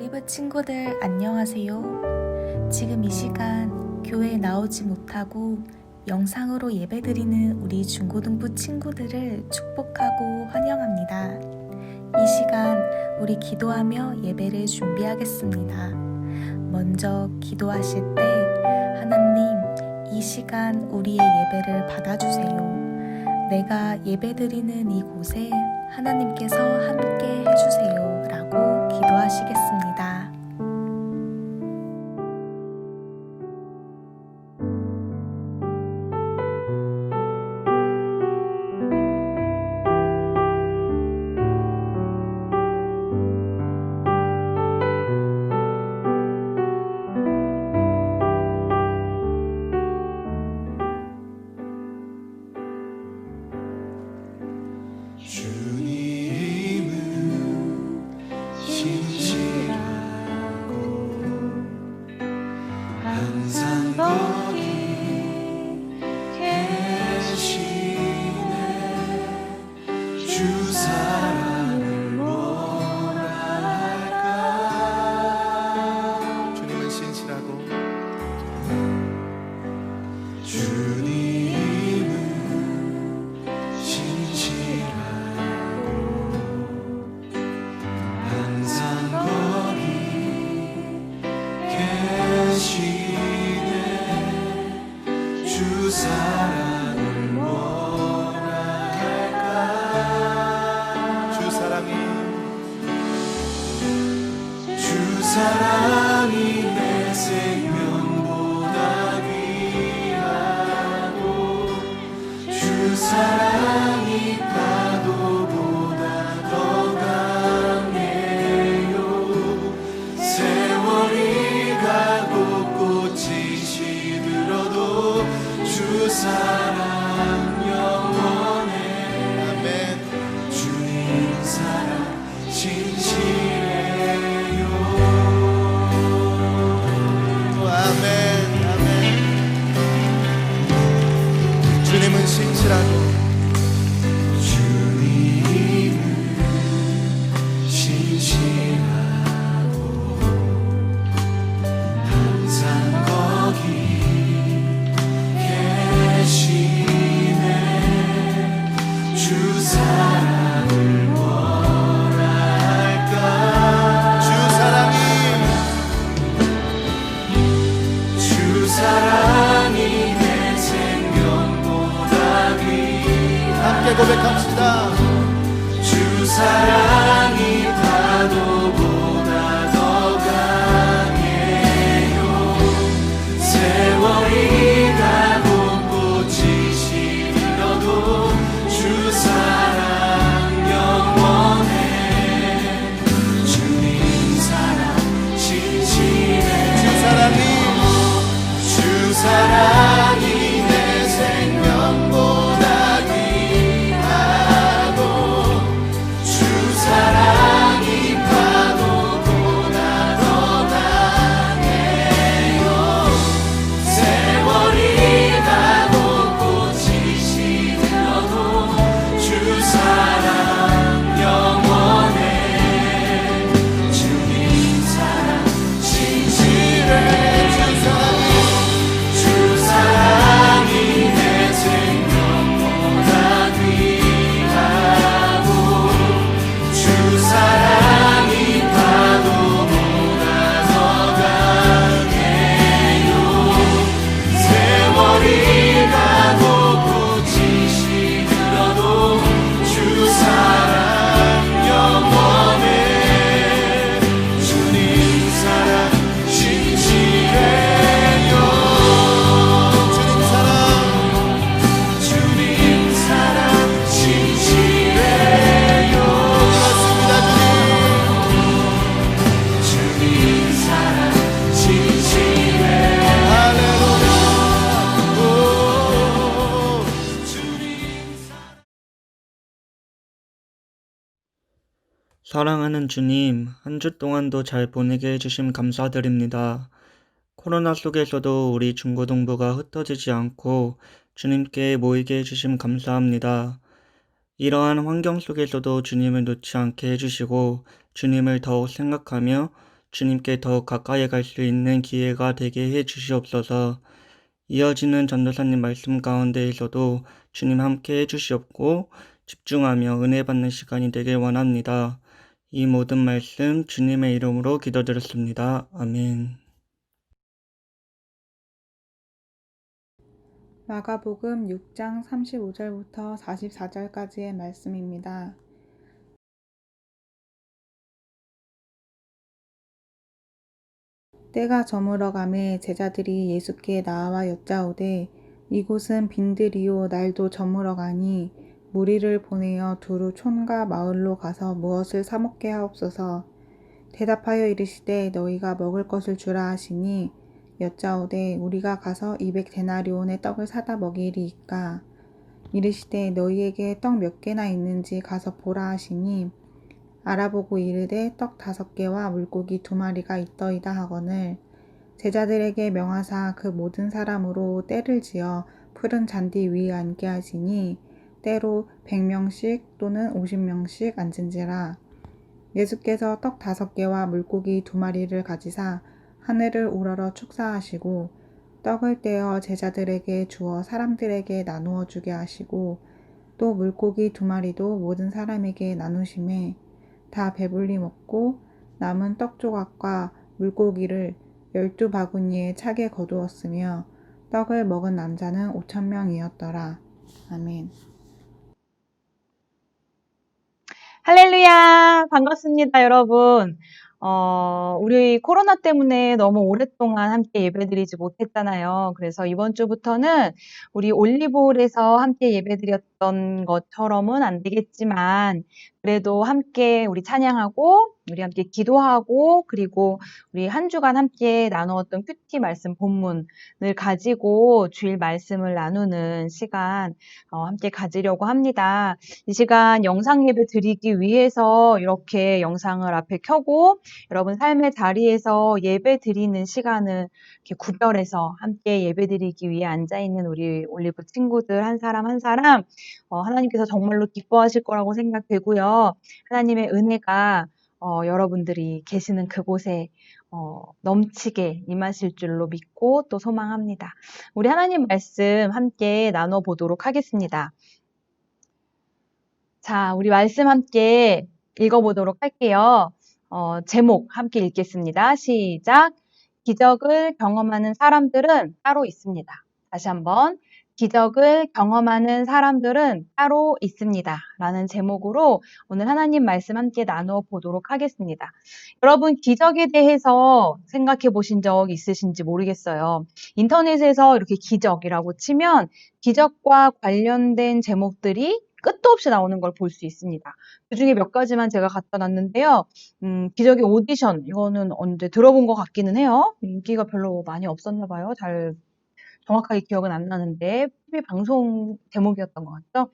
올리브 친구들 안녕하세요. 지금 이 시간 교회에 나오지 못하고 영상으로 예배드리는 우리 중고등부 친구들을 축복하고 환영합니다. 이 시간 우리 기도하며 예배를 준비하겠습니다. 먼저 기도하실 때 하나님, 이 시간 우리의 예배를 받아주세요. 내가 예배드리는 이곳에 하나님께서 함께 해주세요 라고 기도하시겠습니다. 항상 거기 계시네. 주 사랑을 뭐라 할까. 주님은 신실하고 주님은 신실하고 항상 거기 계시네. 주 사랑을 뭐라 할까. 주 사랑이 내 생명보다 귀하고 주 사랑이 파도보다 더 강해요. 세월이 가고 꽃이 시들어도 주 사랑 영원해. 아멘. 주님 사랑 진실해요. 아멘. 아멘. 주님은 신실하고 주님은 신실하고 항상 거기 계시네. 주 사랑을 뭐라 할까. 주 사랑이 내 생명보다 귀하다. 함께 고백합시다. 주 사랑이 파도보다 더 강해요. 세월이 가고 꽃이 시들어도 주 사랑 영원해. 주님 사랑 진실해. 주 사랑이 내 생명보다 귀하고 주 사랑이 파도보다 더 강해요. 세월이 가고 꽃이 시들어도 주 사랑 영원해. 주님 사랑 진실해. 주 사랑이 내 생명보다 귀하고 주 사랑이 파도보다 더 강해요. 세월이 가고 꽃이 시들어도 주 사랑 영원해. 주님 사랑 진실해요. 주님 사랑 진실해요. 맞습니다. 주님 사랑 진실해요. 할렐루야. 주님 사랑하는 주님, 한 주 동안도 잘 보내게 해주심 감사드립니다. 코로나 속에서도 우리 중고등부가 흩어지지 않고 주님께 모이게 해주심 감사합니다. 이러한 환경 속에서도 주님을 놓지 않게 해주시고 주님을 더욱 생각하며 주님께 더 가까이 갈 수 있는 기회가 되게 해 주시옵소서. 이어지는 전도사님 말씀 가운데에서도 주님 함께 해 주시옵고 집중하며 은혜 받는 시간이 되길 원합니다. 이 모든 말씀 주님의 이름으로 기도드렸습니다. 아멘. 마가복음 6장 35절부터 44절까지의 말씀입니다. 때가 저물어 가매 제자들이 예수께 나와 여짜오되 이곳은 빈들이요 날도 저물어 가니 무리를 보내어 두루 촌과 마을로 가서 무엇을 사 먹게 하옵소서. 대답하여 이르시되 너희가 먹을 것을 주라 하시니 여짜오되 우리가 가서 200데나리온의 떡을 사다 먹이리이까. 이르시되 너희에게 떡 몇 개나 있는지 가서 보라 하시니 알아보고 이르되 떡 5개와 물고기 2마리가 있더이다 하거늘 제자들에게 명하사 그 모든 사람으로 때를 지어 푸른 잔디 위에 앉게 하시니 때로 100명씩 또는 50명씩 앉은지라. 예수께서 떡 5개와 물고기 2마리를 가지사 하늘을 우러러 축사하시고 떡을 떼어 제자들에게 주어 사람들에게 나누어 주게 하시고 또 물고기 2마리도 모든 사람에게 나누심에 다 배불리 먹고 남은 떡 조각과 물고기를 12바구니에 차게 거두었으며 떡을 먹은 남자는 5,000명이었더라. 아멘. 할렐루야! 반갑습니다, 여러분. 우리 코로나 때문에 너무 오랫동안 함께 예배드리지 못했잖아요. 그래서 이번 주부터는 우리 올리브홀에서 함께 예배드렸던 것처럼은 안 되겠지만, 그래도 함께 우리 찬양하고, 우리 함께 기도하고, 그리고 우리 한 주간 함께 나누었던 큐티 말씀 본문을 가지고 주일 말씀을 나누는 시간, 함께 가지려고 합니다. 이 시간 영상 예배 드리기 위해서 이렇게 영상을 앞에 켜고 여러분 삶의 자리에서 예배 드리는 시간을 이렇게 구별해서 함께 예배 드리기 위해 앉아있는 우리 올리브 친구들 한 사람 한 사람 하나님께서 정말로 기뻐하실 거라고 생각되고요. 하나님의 은혜가 여러분들이 계시는 그곳에 넘치게 임하실 줄로 믿고 또 소망합니다. 우리 하나님 말씀 함께 나눠보도록 하겠습니다. 자, 우리 말씀 함께 읽어보도록 할게요. 제목 함께 읽겠습니다. 시작. 기적을 경험하는 사람들은 따로 있습니다. 다시 한번. 기적을 경험하는 사람들은 따로 있습니다. 라는 제목으로 오늘 하나님 말씀 함께 나누어 보도록 하겠습니다. 여러분, 기적에 대해서 생각해 보신 적 있으신지 모르겠어요. 인터넷에서 이렇게 기적이라고 치면 기적과 관련된 제목들이 끝도 없이 나오는 걸 볼 수 있습니다. 그 중에 몇 가지만 제가 갖다 놨는데요. 기적의 오디션, 이거는 언제 들어본 것 같기는 해요. 인기가 별로 많이 없었나 봐요. 잘 정확하게 기억은 안 나는데 TV 방송 제목이었던 것 같죠.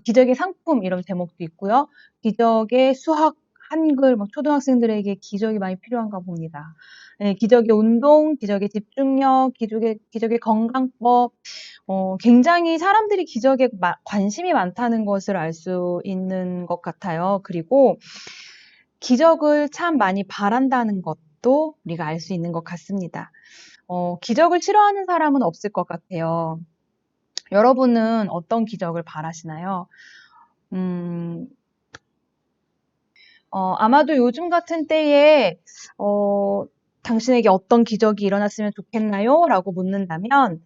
기적의 상품 이런 제목도 있고요. 기적의 수학, 한글, 초등학생들에게 기적이 많이 필요한가 봅니다. 네, 기적의 운동, 기적의 집중력, 기적의 건강법, 굉장히 사람들이 기적에 관심이 많다는 것을 알 수 있는 것 같아요. 그리고 기적을 참 많이 바란다는 것도 우리가 알 수 있는 것 같습니다. 기적을 싫어하는 사람은 없을 것 같아요. 여러분은 어떤 기적을 바라시나요? 아마도 요즘 같은 때에, 당신에게 어떤 기적이 일어났으면 좋겠나요? 라고 묻는다면,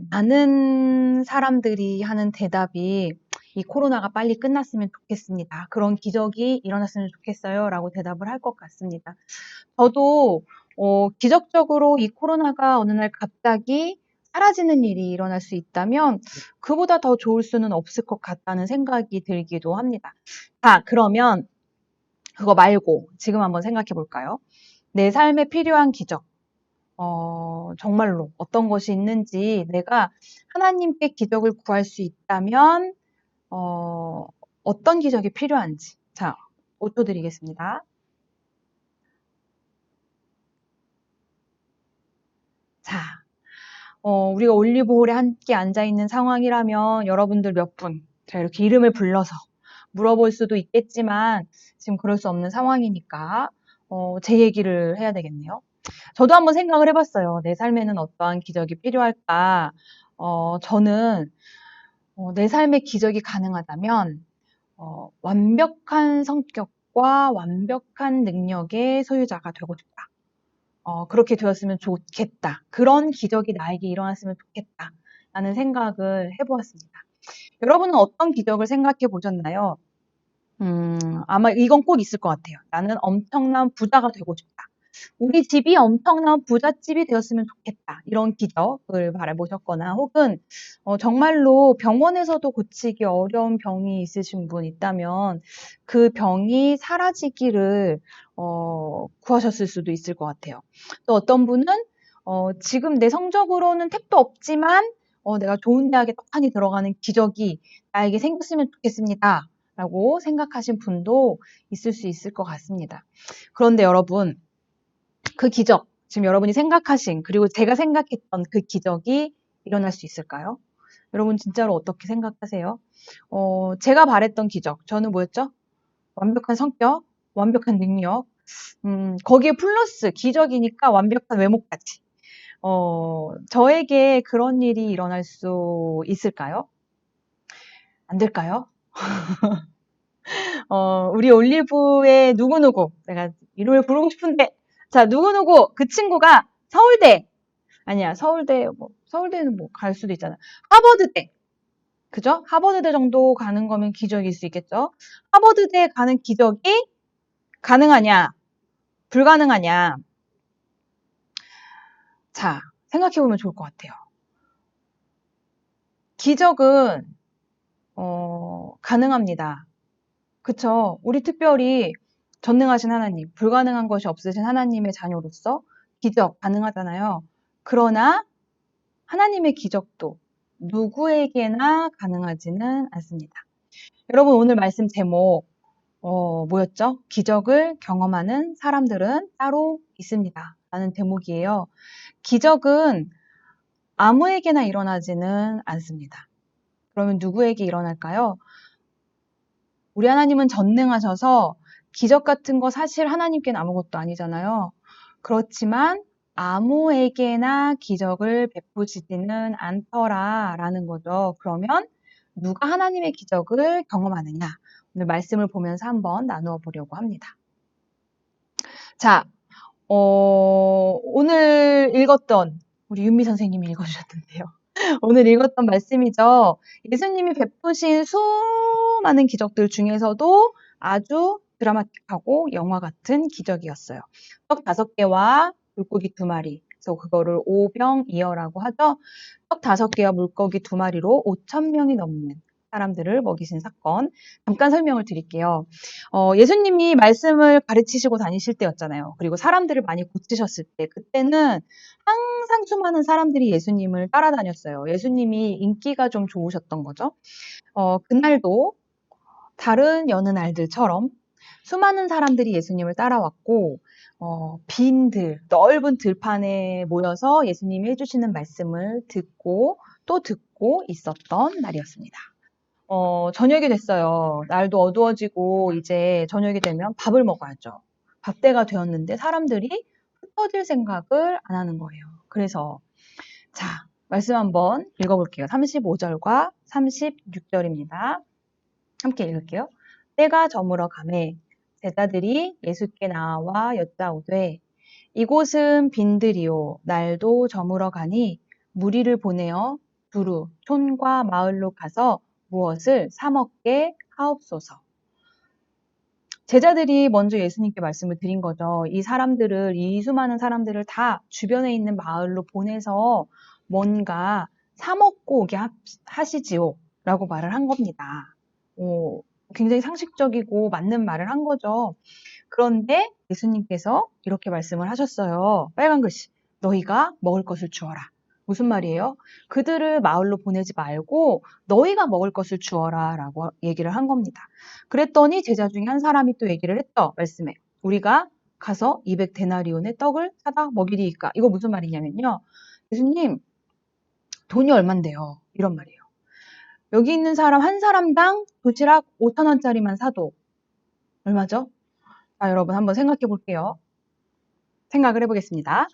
많은 사람들이 하는 대답이 이 코로나가 빨리 끝났으면 좋겠습니다. 그런 기적이 일어났으면 좋겠어요. 라고 대답을 할 것 같습니다. 저도 기적적으로 이 코로나가 어느 날 갑자기 사라지는 일이 일어날 수 있다면 그보다 더 좋을 수는 없을 것 같다는 생각이 들기도 합니다. 자, 그러면 그거 말고 지금 한번 생각해 볼까요? 내 삶에 필요한 기적. 정말로 어떤 것이 있는지 내가 하나님께 기적을 구할 수 있다면 어떤 기적이 필요한지. 자, 5초 드리겠습니다. 자, 우리가 올리브홀에 함께 앉아있는 상황이라면 여러분들 몇 분, 자, 이렇게 이름을 불러서 물어볼 수도 있겠지만 지금 그럴 수 없는 상황이니까 제 얘기를 해야 되겠네요. 저도 한번 생각을 해봤어요. 내 삶에는 어떠한 기적이 필요할까? 저는 내 삶의 기적이 가능하다면 완벽한 성격과 완벽한 능력의 소유자가 되고 싶다. 그렇게 되었으면 좋겠다. 그런 기적이 나에게 일어났으면 좋겠다. 라는 생각을 해보았습니다. 여러분은 어떤 기적을 생각해 보셨나요? 아마 이건 꼭 있을 것 같아요. 나는 엄청난 부자가 되고 싶다. 우리 집이 엄청난 부잣집이 되었으면 좋겠다. 이런 기적을 바라보셨거나 혹은 정말로 병원에서도 고치기 어려운 병이 있으신 분 있다면 그 병이 사라지기를 구하셨을 수도 있을 것 같아요. 또 어떤 분은 지금 내 성적으로는 택도 없지만 내가 좋은 대학에 떡하니 들어가는 기적이 나에게 생겼으면 좋겠습니다. 라고 생각하신 분도 있을 수 있을 것 같습니다. 그런데 여러분, 그 기적, 지금 여러분이 생각하신, 그리고 제가 생각했던 그 기적이 일어날 수 있을까요? 여러분 진짜로 어떻게 생각하세요? 제가 바랬던 기적, 저는 뭐였죠? 완벽한 성격, 완벽한 능력, 거기에 플러스 기적이니까 완벽한 외모까지. 저에게 그런 일이 일어날 수 있을까요? 안 될까요? 우리 올리브의 누구누구, 내가 이름을 부르고 싶은데, 자, 누구누구, 그 친구가 서울대, 아니야, 서울대는 뭐 갈 수도 있잖아. 하버드대, 그죠? 하버드대 정도 가는 거면 기적일 수 있겠죠? 하버드대 가는 기적이 가능하냐, 불가능하냐. 자, 생각해보면 좋을 것 같아요. 기적은, 가능합니다. 그쵸? 우리 특별히 전능하신 하나님, 불가능한 것이 없으신 하나님의 자녀로서 기적 가능하잖아요. 그러나 하나님의 기적도 누구에게나 가능하지는 않습니다. 여러분 오늘 말씀 제목 뭐였죠? 기적을 경험하는 사람들은 따로 있습니다. 라는 제목이에요. 기적은 아무에게나 일어나지는 않습니다. 그러면 누구에게 일어날까요? 우리 하나님은 전능하셔서 기적 같은 거 사실 하나님께는 아무것도 아니잖아요. 그렇지만 아무에게나 기적을 베푸시지는 않더라라는 거죠. 그러면 누가 하나님의 기적을 경험하느냐? 오늘 말씀을 보면서 한번 나누어 보려고 합니다. 자, 오늘 읽었던 우리 윤미 선생님이 읽어주셨던데요. 오늘 읽었던 말씀이죠. 예수님이 베푸신 수많은 기적들 중에서도 아주 드라마틱하고 영화 같은 기적이었어요. 떡 5개와 물고기 2마리. 그래서 그거를 오병이어라고 하죠. 떡 5개와 물고기 2마리로 5,000명이 넘는 사람들을 먹이신 사건. 잠깐 설명을 드릴게요. 예수님이 말씀을 가르치시고 다니실 때였잖아요. 그리고 사람들을 많이 고치셨을 때, 그때는 항상 수많은 사람들이 예수님을 따라다녔어요. 예수님이 인기가 좀 좋으셨던 거죠. 그날도 다른 여느 날들처럼 수많은 사람들이 예수님을 따라왔고, 넓은 들판에 모여서 예수님이 해주시는 말씀을 듣고 또 듣고 있었던 날이었습니다. 저녁이 됐어요. 날도 어두워지고 이제 저녁이 되면 밥을 먹어야죠. 밥때가 되었는데 사람들이 흩어질 생각을 안 하는 거예요. 그래서 자, 말씀 한번 읽어볼게요. 35절과 36절입니다. 함께 읽을게요. 때가 저물어 가매 제자들이 예수께 나와 여짜오되 이곳은 빈들이요 날도 저물어 가니 무리를 보내어 두루 촌과 마을로 가서 무엇을 사 먹게 하옵소서. 제자들이 먼저 예수님께 말씀을 드린 거죠. 이 수많은 사람들을 다 주변에 있는 마을로 보내서 뭔가 사 먹고 오게 하시지요. 라고 말을 한 겁니다. 굉장히 상식적이고 맞는 말을 한 거죠. 그런데 예수님께서 이렇게 말씀을 하셨어요. 빨간 글씨, 너희가 먹을 것을 주어라. 무슨 말이에요? 그들을 마을로 보내지 말고 너희가 먹을 것을 주어라 라고 얘기를 한 겁니다. 그랬더니 제자 중에 한 사람이 또 얘기를 했죠. 말씀에. 우리가 가서 200데나리온의 떡을 사다 먹이리이까. 이거 무슨 말이냐면요. 예수님, 돈이 얼만데요? 이런 말이에요. 여기 있는 사람 한 사람당 도시락 5,000원짜리만 사도 얼마죠? 자, 여러분 한번 생각해 볼게요. 생각을 해보겠습니다.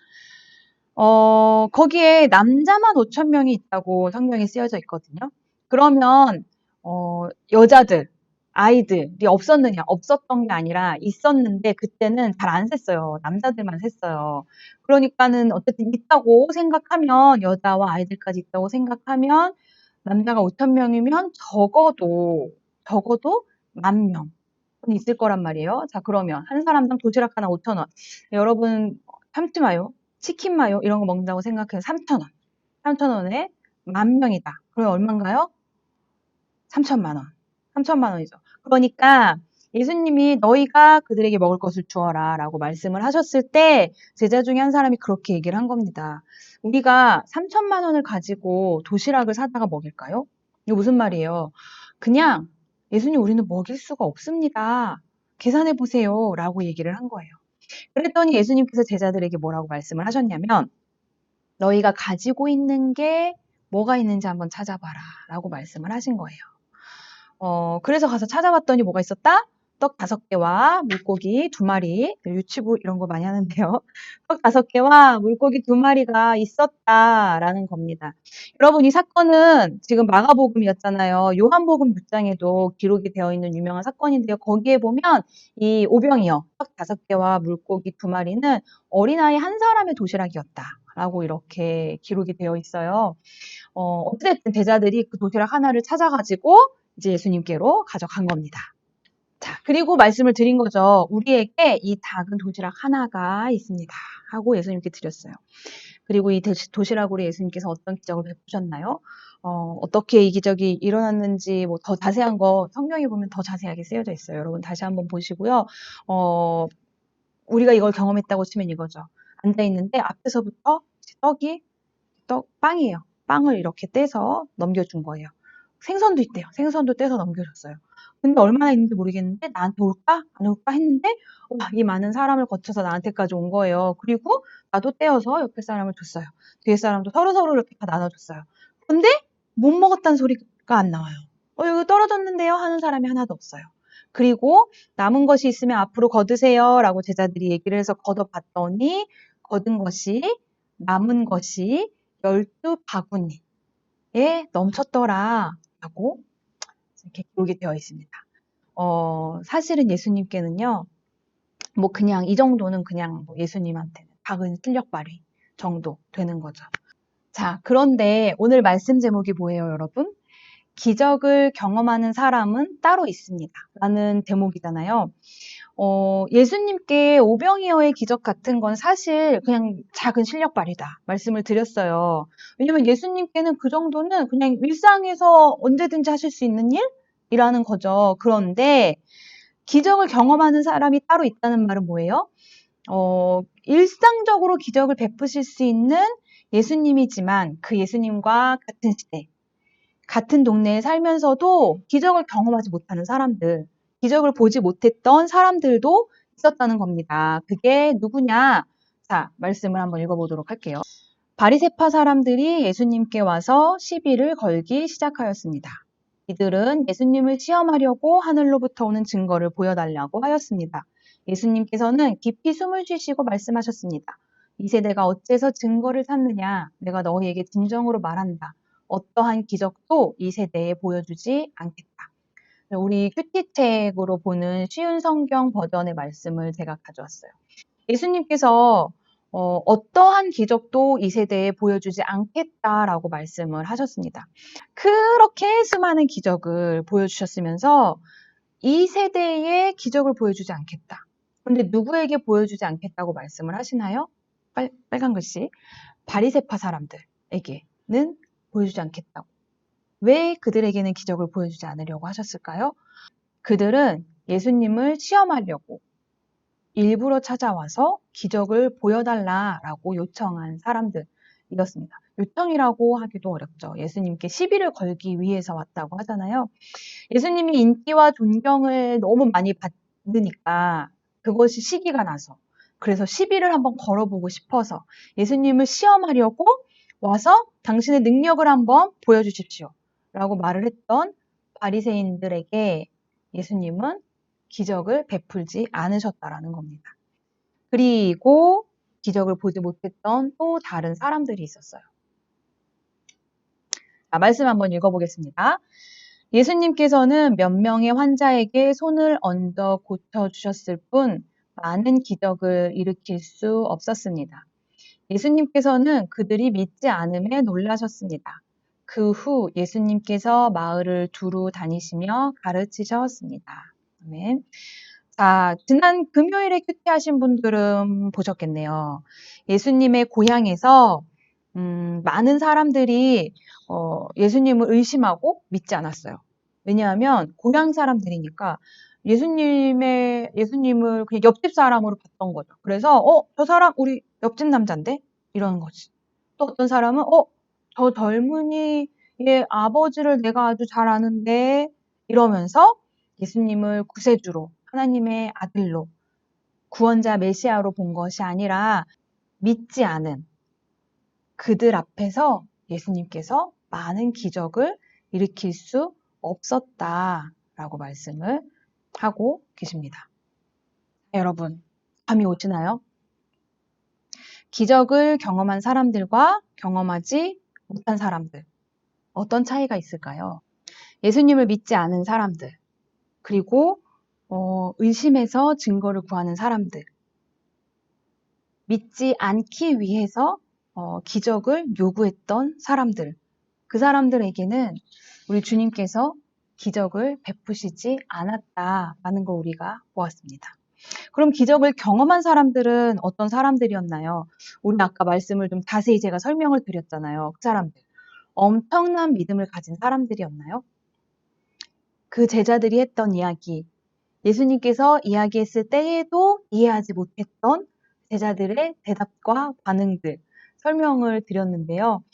거기에 남자만 5천 명이 있다고 성경에 쓰여져 있거든요. 그러면 여자들, 아이들이 없었느냐? 없었던 게 아니라 있었는데 그때는 잘 안 셌어요. 남자들만 셌어요. 그러니까는 어쨌든 있다고 생각하면 여자와 아이들까지 있다고 생각하면 남자가 5천 명이면 적어도 10,000명 있을 거란 말이에요. 자, 그러면 한 사람당 도시락 하나 5,000원. 여러분 참치 마요, 치킨 마요 이런 거 먹는다고 생각해요. 3,000원. 3,000원에 10,000명이다. 그러면 얼마인가요? 3천만 원. 3천만 원이죠. 그러니까 예수님이 너희가 그들에게 먹을 것을 주어라 라고 말씀을 하셨을 때 제자 중에 한 사람이 그렇게 얘기를 한 겁니다. 우리가 3천만 원을 가지고 도시락을 사다가 먹일까요? 이거 무슨 말이에요? 그냥 예수님 우리는 먹일 수가 없습니다. 계산해 보세요 라고 얘기를 한 거예요. 그랬더니 예수님께서 제자들에게 뭐라고 말씀을 하셨냐면 너희가 가지고 있는 게 뭐가 있는지 한번 찾아봐라 라고 말씀을 하신 거예요. 그래서 가서 찾아봤더니 뭐가 있었다? 떡 5개와 물고기 2마리, 유치부 이런 거 많이 하는데요. 떡 5개와 물고기 2마리가 있었다라는 겁니다. 여러분, 이 사건은 지금 마가복음이었잖아요. 요한복음 6장에도 기록이 되어 있는 유명한 사건인데요. 거기에 보면 이 오병이어, 떡 5개와 물고기 2마리는 어린아이 한 사람의 도시락이었다라고 이렇게 기록이 되어 있어요. 어쨌든 제자들이 그 도시락 하나를 찾아가지고 이제 예수님께로 가져간 겁니다. 자, 그리고 말씀을 드린 거죠. 우리에게 이 작은 도시락 하나가 있습니다. 하고 예수님께 드렸어요. 그리고 이 도시락으로 예수님께서 어떤 기적을 베푸셨나요? 어떻게 이 기적이 일어났는지 뭐 더 자세한 거 성경에 보면 더 자세하게 쓰여져 있어요. 여러분 다시 한번 보시고요. 우리가 이걸 경험했다고 치면 이거죠. 앉아있는데 앞에서부터 빵이에요. 빵을 이렇게 떼서 넘겨준 거예요. 생선도 있대요. 생선도 떼서 넘겨줬어요. 근데 얼마나 있는지 모르겠는데 나한테 올까? 안 올까? 했는데 이 많은 사람을 거쳐서 나한테까지 온 거예요. 그리고 나도 떼어서 옆에 사람을 줬어요. 뒤에 사람도 서로서로 이렇게 다 나눠줬어요. 근데 못 먹었다는 소리가 안 나와요. 이거 떨어졌는데요? 하는 사람이 하나도 없어요. 그리고 남은 것이 있으면 앞으로 거두세요 라고 제자들이 얘기를 해서 걷어봤더니 거둔 것이 남은 것이 12바구니에 넘쳤더라 라고 이렇게 기록이 되어 있습니다. 사실은 예수님께는요, 뭐 그냥 이 정도는 그냥 뭐 예수님한테는 작은 실력 발휘 정도 되는 거죠. 자, 그런데 오늘 말씀 제목이 뭐예요, 여러분? 기적을 경험하는 사람은 따로 있습니다. 라는 제목이잖아요. 예수님께 오병이어의 기적 같은 건 사실 그냥 작은 실력 발휘다 말씀을 드렸어요. 왜냐면 예수님께는 그 정도는 그냥 일상에서 언제든지 하실 수 있는 일이라는 거죠. 그런데 기적을 경험하는 사람이 따로 있다는 말은 뭐예요? 일상적으로 기적을 베푸실 수 있는 예수님이지만 그 예수님과 같은 시대, 같은 동네에 살면서도 기적을 경험하지 못하는 사람들, 기적을 보지 못했던 사람들도 있었다는 겁니다. 그게 누구냐? 자, 말씀을 한번 읽어보도록 할게요. 바리새파 사람들이 예수님께 와서 시비를 걸기 시작하였습니다. 이들은 예수님을 시험하려고 하늘로부터 오는 증거를 보여달라고 하였습니다. 예수님께서는 깊이 숨을 쉬시고 말씀하셨습니다. 이 세대가 어째서 증거를 찾느냐? 내가 너희에게 진정으로 말한다. 어떠한 기적도 이 세대에 보여주지 않겠다. 우리 큐티책으로 보는 쉬운 성경 버전의 말씀을 제가 가져왔어요. 예수님께서 어떠한 기적도 이 세대에 보여주지 않겠다라고 말씀을 하셨습니다. 그렇게 수많은 기적을 보여주셨으면서 이 세대에 기적을 보여주지 않겠다. 그런데 누구에게 보여주지 않겠다고 말씀을 하시나요? 빨간 글씨. 바리새파 사람들에게는 보여주지 않겠다고. 왜 그들에게는 기적을 보여주지 않으려고 하셨을까요? 그들은 예수님을 시험하려고 일부러 찾아와서 기적을 보여달라라고 요청한 사람들이었습니다. 요청이라고 하기도 어렵죠. 예수님께 시비를 걸기 위해서 왔다고 하잖아요. 예수님이 인기와 존경을 너무 많이 받으니까 그것이 시기가 나서 그래서 시비를 한번 걸어보고 싶어서 예수님을 시험하려고 와서 당신의 능력을 한번 보여주십시오 라고 말을 했던 바리새인들에게 예수님은 기적을 베풀지 않으셨다라는 겁니다. 그리고 기적을 보지 못했던 또 다른 사람들이 있었어요. 자, 말씀 한번 읽어보겠습니다. 예수님께서는 몇 명의 환자에게 손을 얹어 고쳐주셨을 뿐 많은 기적을 일으킬 수 없었습니다. 예수님께서는 그들이 믿지 않음에 놀라셨습니다. 그 후 예수님께서 마을을 두루 다니시며 가르치셨습니다. 아멘. 자, 지난 금요일에 큐티하신 분들은 보셨겠네요. 예수님의 고향에서 많은 사람들이 예수님을 의심하고 믿지 않았어요. 왜냐하면 고향 사람들이니까 예수님을 그냥 옆집 사람으로 봤던 거죠. 그래서 저 사람 우리 옆집 남자인데 이러는 거지. 또 어떤 사람은 저 젊은이의 아버지를 내가 아주 잘 아는데 이러면서 예수님을 구세주로 하나님의 아들로 구원자 메시아로 본 것이 아니라 믿지 않은 그들 앞에서 예수님께서 많은 기적을 일으킬 수 없었다라고 말씀을 하고 계십니다. 여러분, 감이 오시나요? 기적을 경험한 사람들과 경험하지 못한 사람들, 어떤 차이가 있을까요? 예수님을 믿지 않은 사람들, 그리고 의심해서 증거를 구하는 사람들, 믿지 않기 위해서 기적을 요구했던 사람들, 그 사람들에게는 우리 주님께서 기적을 베푸시지 않았다라는 걸 우리가 보았습니다. 그럼 기적을 경험한 사람들은 어떤 사람들이었나요? 우리 아까 말씀을 좀 자세히 제가 설명을 드렸잖아요. 그 사람들. 엄청난 믿음을 가진 사람들이었나요? 그 제자들이 했던 이야기, 예수님께서 이야기했을 때에도 이해하지 못했던 제자들의 대답과 반응들 설명을 드렸는데요.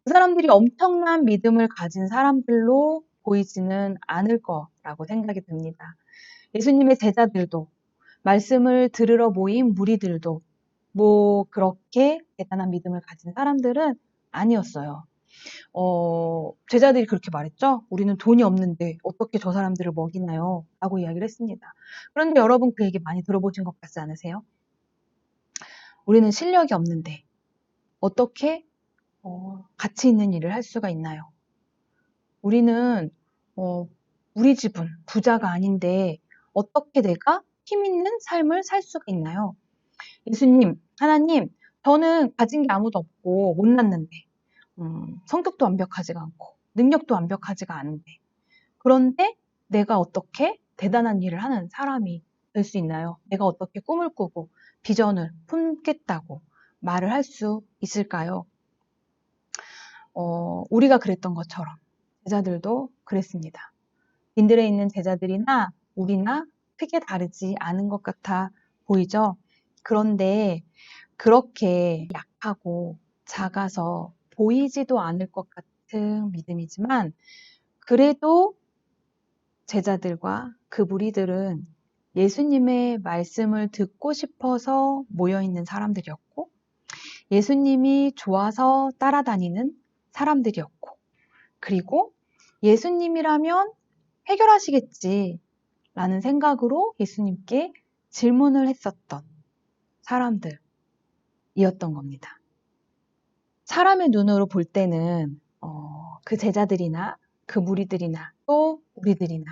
그 사람들이 엄청난 믿음을 가진 사람들로 보이지는 않을 거라고 생각이 듭니다. 예수님의 제자들도 말씀을 들으러 모인 무리들도 뭐 그렇게 대단한 믿음을 가진 사람들은 아니었어요. 제자들이 그렇게 말했죠. 우리는 돈이 없는데 어떻게 저 사람들을 먹이나요? 라고 이야기를 했습니다. 그런데 여러분 그 얘기 많이 들어보신 것 같지 않으세요? 우리는 실력이 없는데 어떻게 가치 있는 일을 할 수가 있나요? 우리는 우리 집은 부자가 아닌데 어떻게 내가 힘 있는 삶을 살 수가 있나요? 예수님, 하나님, 저는 가진 게 아무도 없고 못났는데 성격도 완벽하지가 않고 능력도 완벽하지가 않은데 그런데 내가 어떻게 대단한 일을 하는 사람이 될 수 있나요? 내가 어떻게 꿈을 꾸고 비전을 품겠다고 말을 할 수 있을까요? 우리가 그랬던 것처럼 제자들도 그랬습니다. 빈들에 있는 제자들이나 우리나 크게 다르지 않은 것 같아 보이죠? 그런데 그렇게 약하고 작아서 보이지도 않을 것 같은 믿음이지만 그래도 제자들과 그 무리들은 예수님의 말씀을 듣고 싶어서 모여있는 사람들이었고 예수님이 좋아서 따라다니는 사람들이었고 그리고 예수님이라면 해결하시겠지 라는 생각으로 예수님께 질문을 했었던 사람들이었던 겁니다. 사람의 눈으로 볼 때는 그 제자들이나 그 무리들이나 또 우리들이나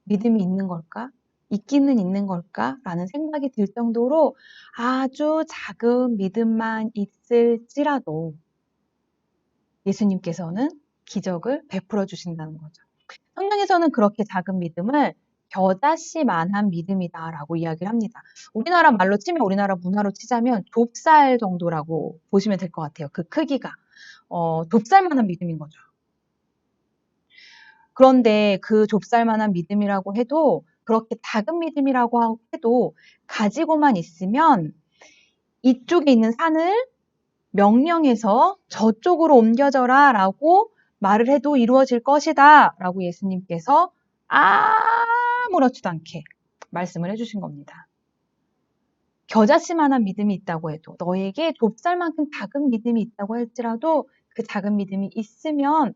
믿음이 있는 걸까? 있기는 있는 걸까? 라는 생각이 들 정도로 아주 작은 믿음만 있을지라도 예수님께서는 기적을 베풀어 주신다는 거죠. 성경에서는 그렇게 작은 믿음을 겨자씨만한 믿음이다라고 이야기를 합니다. 우리나라 말로 치면 우리나라 문화로 치자면 좁쌀 정도라고 보시면 될 것 같아요. 그 크기가 좁쌀만한 믿음인 거죠. 그런데 그 좁쌀만한 믿음이라고 해도 그렇게 작은 믿음이라고 해도 가지고만 있으면 이쪽에 있는 산을 명령해서 저쪽으로 옮겨져라 라고 말을 해도 이루어질 것이다 라고 예수님께서 아무렇지도 않게 말씀을 해주신 겁니다. 겨자씨만한 믿음이 있다고 해도 너에게 좁쌀만큼 작은 믿음이 있다고 할지라도 그 작은 믿음이 있으면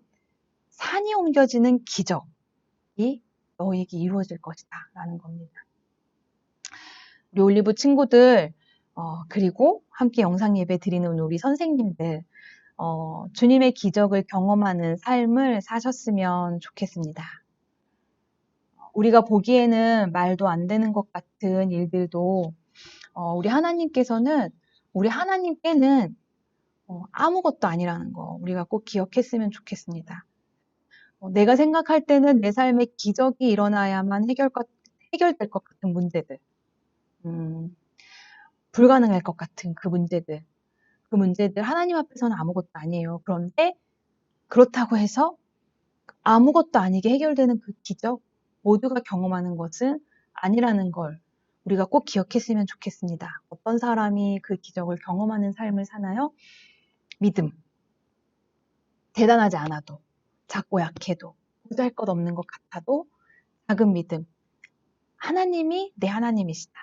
산이 옮겨지는 기적이 너에게 이루어질 것이다 라는 겁니다. 우리 올리브 친구들, 그리고 함께 영상 예배 드리는 우리 선생님들, 주님의 기적을 경험하는 삶을 사셨으면 좋겠습니다. 우리가 보기에는 말도 안 되는 것 같은 일들도 우리 하나님께서는 우리 하나님께는 아무것도 아니라는 거 우리가 꼭 기억했으면 좋겠습니다. 내가 생각할 때는 내 삶에 기적이 일어나야만 해결될 것 같은 문제들, 불가능할 것 같은 그 문제들 하나님 앞에서는 아무것도 아니에요. 그런데 그렇다고 해서 아무것도 아니게 해결되는 그 기적, 모두가 경험하는 것은 아니라는 걸 우리가 꼭 기억했으면 좋겠습니다. 어떤 사람이 그 기적을 경험하는 삶을 사나요? 믿음. 대단하지 않아도, 작고 약해도, 보잘것없는 것 같아도 작은 믿음. 하나님이 내 하나님이시다.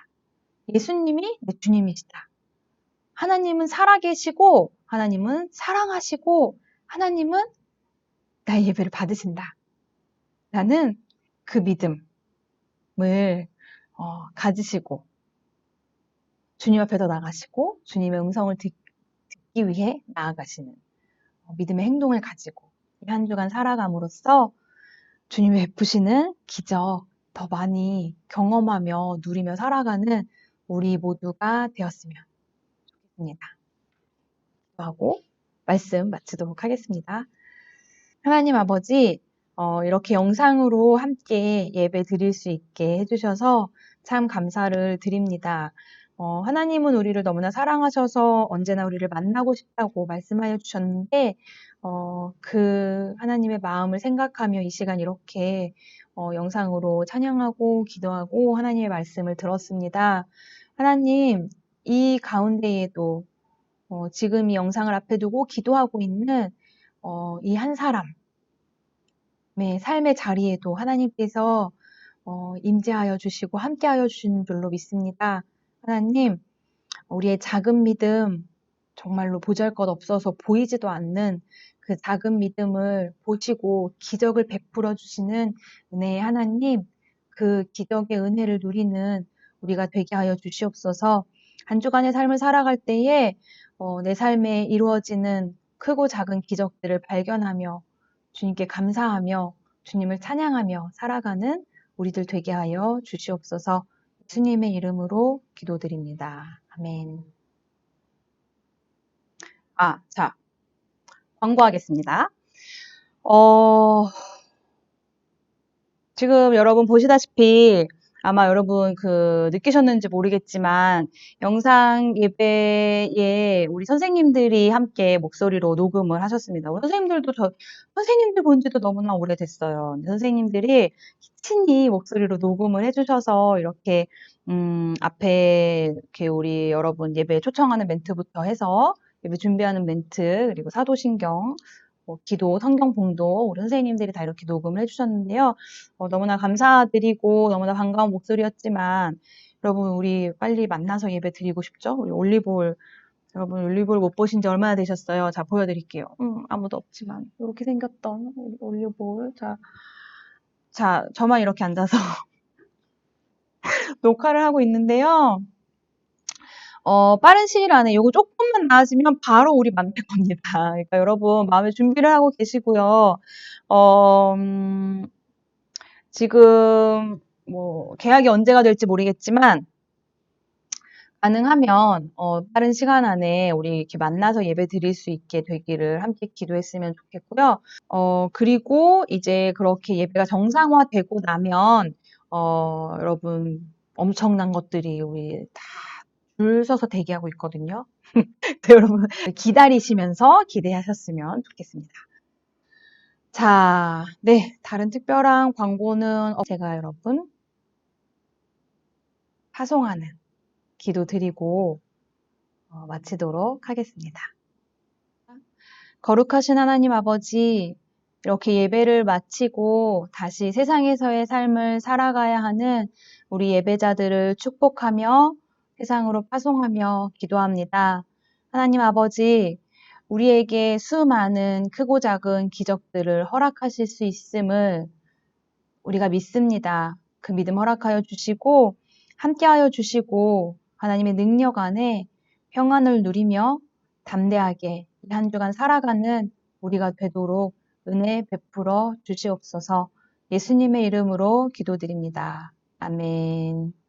예수님이 내 주님이시다. 하나님은 살아계시고, 하나님은 사랑하시고, 하나님은 나의 예배를 받으신다. 라는 그 믿음을 가지시고 주님 앞에 더 나가시고 주님의 음성을 듣기 위해 나아가시는 믿음의 행동을 가지고 이 한 주간 살아감으로써 주님의 베푸시는 기적 더 많이 경험하며 누리며 살아가는 우리 모두가 되었으면 좋겠습니다. 기도하고 말씀 마치도록 하겠습니다. 하나님 아버지, 이렇게 영상으로 함께 예배 드릴 수 있게 해주셔서 참 감사를 드립니다. 하나님은 우리를 너무나 사랑하셔서 언제나 우리를 만나고 싶다고 말씀하여 주셨는데, 그 하나님의 마음을 생각하며 이 시간 이렇게 영상으로 찬양하고 기도하고 하나님의 말씀을 들었습니다. 하나님, 이 가운데에도 지금 이 영상을 앞에 두고 기도하고 있는 이 한 사람의 삶의 자리에도 하나님께서 임재하여 주시고 함께하여 주시는 줄로 믿습니다. 하나님, 우리의 작은 믿음, 정말로 보잘것없어서 보이지도 않는 그 작은 믿음을 보시고 기적을 베풀어 주시는 은혜의 하나님, 그 기적의 은혜를 누리는 우리가 되게 하여 주시옵소서. 한 주간의 삶을 살아갈 때에 내 삶에 이루어지는 크고 작은 기적들을 발견하며 주님께 감사하며 주님을 찬양하며 살아가는 우리들 되게 하여 주시옵소서. 예수님의 이름으로 기도드립니다. 아멘. 자, 광고하겠습니다. 지금 여러분 보시다시피 아마 여러분 느끼셨는지 모르겠지만 영상 예배에 우리 선생님들이 함께 목소리로 녹음을 하셨습니다. 우리 선생님들도 선생님들 본 지도 너무나 오래됐어요. 선생님들이 친히 목소리로 녹음을 해주셔서 이렇게 앞에 이렇게 우리 여러분 예배 초청하는 멘트부터 해서 예배 준비하는 멘트 그리고 사도신경 기도, 성경 봉도 우리 선생님들이 다 이렇게 녹음을 해주셨는데요. 너무나 감사드리고 너무나 반가운 목소리였지만 여러분 우리 빨리 만나서 예배 드리고 싶죠? 우리 올리브올 여러분 올리브올 못 보신 지 얼마나 되셨어요? 자 보여드릴게요. 아무도 없지만 이렇게 생겼던 올리브올 자 저만 이렇게 앉아서 녹화를 하고 있는데요. 빠른 시일 안에 요거 조금만 나아지면 바로 우리 만날 겁니다. 그러니까 여러분 마음의 준비를 하고 계시고요. 지금 계약이 언제가 될지 모르겠지만 가능하면 빠른 시간 안에 우리 이렇게 만나서 예배 드릴 수 있게 되기를 함께 기도했으면 좋겠고요. 그리고 이제 그렇게 예배가 정상화되고 나면 여러분 엄청난 것들이 우리 다 줄 서서 대기하고 있거든요. 여러분 기다리시면서 기대하셨으면 좋겠습니다. 자, 네, 다른 특별한 광고는 제가 여러분 파송하는 기도 드리고 마치도록 하겠습니다. 거룩하신 하나님 아버지, 이렇게 예배를 마치고 다시 세상에서의 삶을 살아가야 하는 우리 예배자들을 축복하며 세상으로 파송하며 기도합니다. 하나님 아버지, 우리에게 수많은 크고 작은 기적들을 허락하실 수 있음을 우리가 믿습니다. 그 믿음 허락하여 주시고 함께하여 주시고 하나님의 능력 안에 평안을 누리며 담대하게 이 한 주간 살아가는 우리가 되도록 은혜 베풀어 주시옵소서. 예수님의 이름으로 기도드립니다. 아멘.